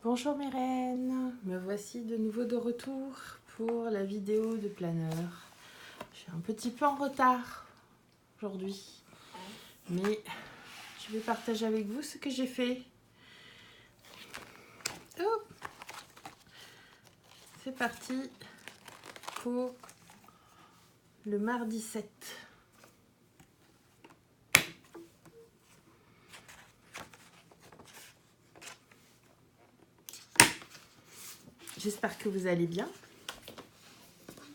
Bonjour mes reines, me voici de nouveau de retour pour la vidéo de planeur. Je suis un petit peu en retard aujourd'hui, mais je vais partager avec vous ce que j'ai fait. Oh, c'est parti pour le mardi 7. J'espère que vous allez bien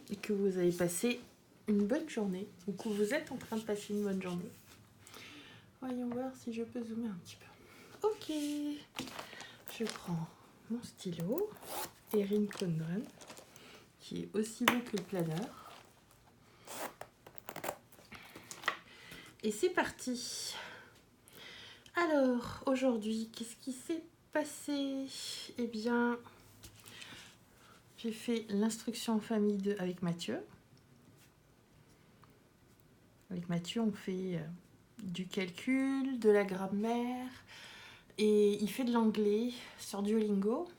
et que vous avez passé une bonne journée ou que vous êtes en train de passer une bonne journée. Voyons voir si je peux zoomer un petit peu. Ok, je prends mon stylo Erin Condren qui est aussi beau que le planeur. Et c'est parti. Alors, aujourd'hui, qu'est-ce qui s'est passé? Eh bien, j'ai fait l'instruction en famille avec Mathieu. Avec Mathieu, on fait du calcul, de la grammaire, et il fait de l'anglais sur Duolingo.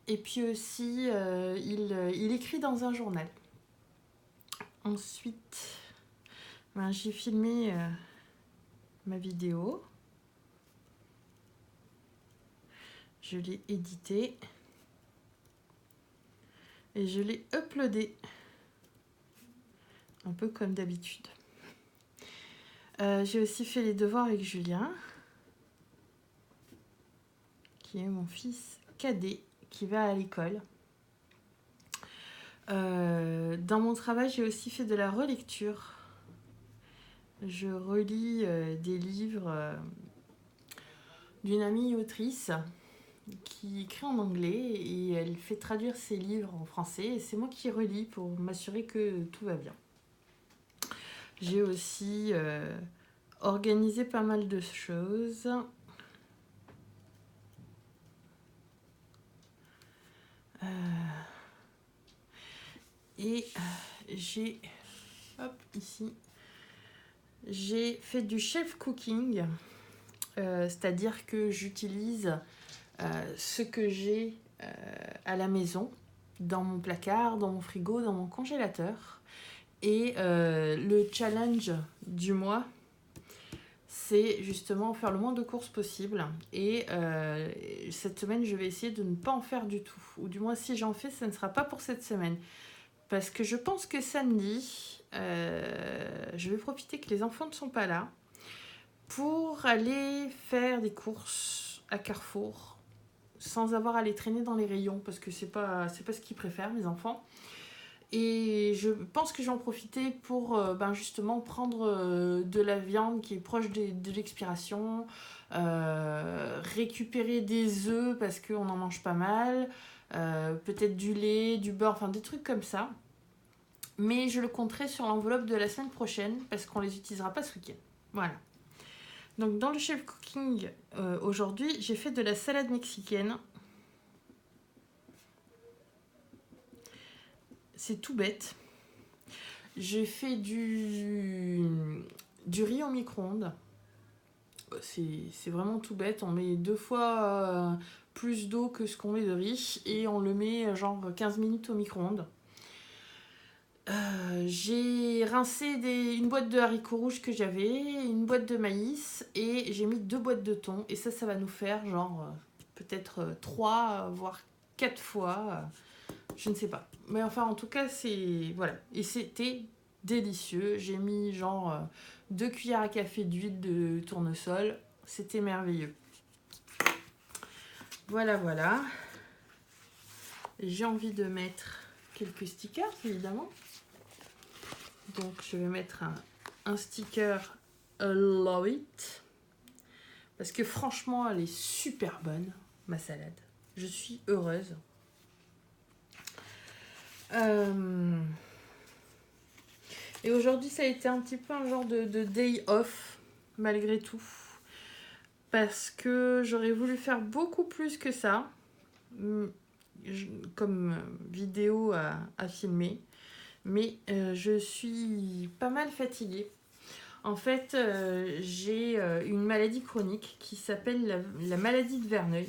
Et puis aussi, il écrit dans un journal. Ensuite, j'ai filmé ma vidéo. Je l'ai édité et je l'ai uploadé, un peu comme d'habitude. J'ai aussi fait les devoirs avec Julien, qui est mon fils cadet, qui va à l'école. Dans mon travail, j'ai aussi fait de la relecture. Je relis des livres d'une amie autrice qui écrit en anglais et elle fait traduire ses livres en français et c'est moi qui relis pour m'assurer que tout va bien. J'ai aussi organisé pas mal de choses. Et j'ai, ici, j'ai fait du chef cooking, c'est-à-dire que j'utilise ce que j'ai à la maison, dans mon placard, dans mon frigo, dans mon congélateur. Et le challenge du mois, c'est justement faire le moins de courses possible. Et cette semaine, je vais essayer de ne pas en faire du tout. Ou du moins, si j'en fais, ça ne sera pas pour cette semaine. Parce que je pense que samedi, je vais profiter que les enfants ne sont pas là pour aller faire des courses à Carrefour sans avoir à les traîner dans les rayons parce que c'est pas ce qu'ils préfèrent, mes enfants. Et je pense que je vais en profiter pour justement prendre de la viande qui est proche de l'expiration, récupérer des œufs parce qu'on en mange pas mal, peut-être du lait, du beurre, enfin des trucs comme ça. Mais je le compterai sur l'enveloppe de la semaine prochaine parce qu'on les utilisera pas ce week-end. Voilà. Donc dans le chef cooking, aujourd'hui, j'ai fait de la salade mexicaine. C'est tout bête. J'ai fait du riz au micro-ondes. C'est vraiment tout bête. On met 2 fois plus d'eau que ce qu'on met de riz et on le met genre 15 minutes au micro-ondes. J'ai rincé une boîte de haricots rouges que j'avais, une boîte de maïs et j'ai mis 2 boîtes de thon. Et ça va nous faire genre peut-être 3 voire 4 fois. Je ne sais pas. Mais enfin, en tout cas, c'est... Voilà. Et c'était délicieux. J'ai mis genre 2 cuillères à café d'huile de tournesol. C'était merveilleux. Voilà, voilà. J'ai envie de mettre quelques stickers, évidemment. Donc, je vais mettre un sticker Love It. Parce que franchement, elle est super bonne, ma salade. Je suis heureuse. Et aujourd'hui, ça a été un petit peu un genre de day off, malgré tout. Parce que j'aurais voulu faire beaucoup plus que ça, comme vidéo à filmer. Mais je suis pas mal fatiguée. En fait, j'ai une maladie chronique qui s'appelle la maladie de Verneuil.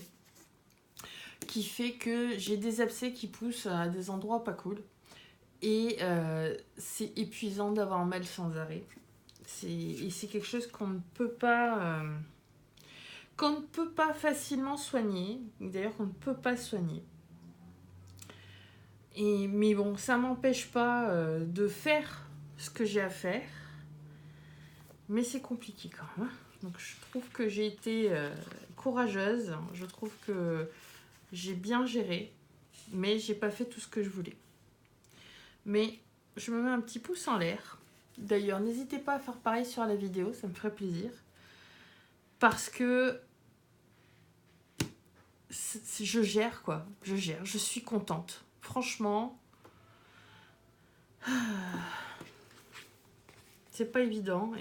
qui fait que j'ai des abcès qui poussent à des endroits pas cool. Et c'est épuisant d'avoir mal sans arrêt. Et c'est quelque chose qu'on ne peut pas facilement soigner. D'ailleurs, qu'on ne peut pas soigner. Mais bon, ça m'empêche pas de faire ce que j'ai à faire. Mais c'est compliqué quand même. Donc je trouve que j'ai été courageuse. Je trouve que j'ai bien géré. Mais j'ai pas fait tout ce que je voulais. Mais je me mets un petit pouce en l'air. D'ailleurs, n'hésitez pas à faire pareil sur la vidéo, ça me ferait plaisir. Parce que je gère quoi. Je gère, je suis contente. Franchement, c'est pas évident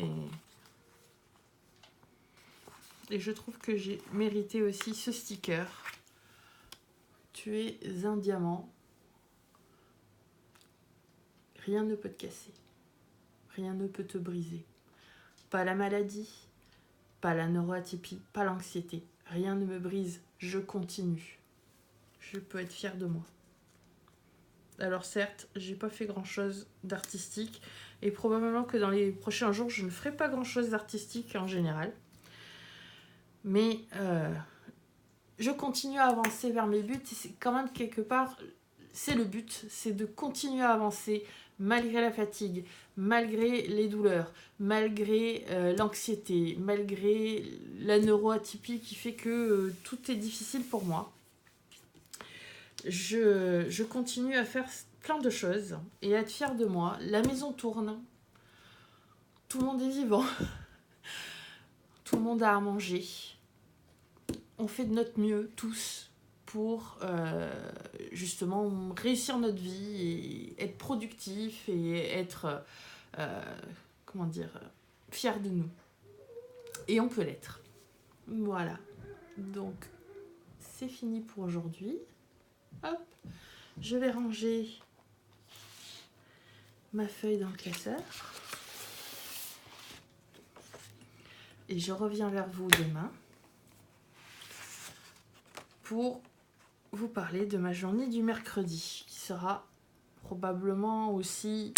et je trouve que j'ai mérité aussi ce sticker. Tu es un diamant. Rien ne peut te casser. Rien ne peut te briser. Pas la maladie, pas la neuroatypie, pas l'anxiété. Rien ne me brise. Je continue. Je peux être fière de moi. Alors certes, j'ai pas fait grand chose d'artistique et probablement que dans les prochains jours, je ne ferai pas grand chose d'artistique en général. Mais je continue à avancer vers mes buts et c'est quand même quelque part, c'est le but, c'est de continuer à avancer malgré la fatigue, malgré les douleurs, malgré l'anxiété, malgré la neuroatypie qui fait que tout est difficile pour moi. Je continue à faire plein de choses et à être fière de moi. La maison tourne. Tout le monde est vivant. Tout le monde a à manger. On fait de notre mieux, tous, pour justement réussir notre vie et être productif et être, fier de nous. Et on peut l'être. Voilà. Donc, c'est fini pour aujourd'hui. Hop. Je vais ranger ma feuille dans le classeur. Et je reviens vers vous demain pour vous parler de ma journée du mercredi, qui sera probablement aussi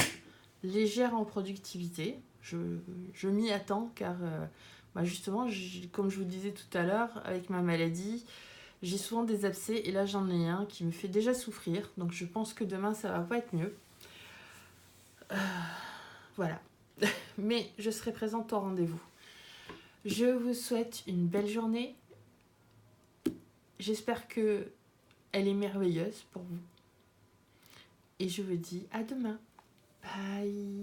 légère en productivité. Je m'y attends car justement, comme je vous disais tout à l'heure, avec ma maladie, j'ai souvent des abcès et là j'en ai un qui me fait déjà souffrir. Donc je pense que demain ça va pas être mieux. Voilà. Mais je serai présente au rendez-vous. Je vous souhaite une belle journée. J'espère que elle est merveilleuse pour vous. Et je vous dis à demain. Bye.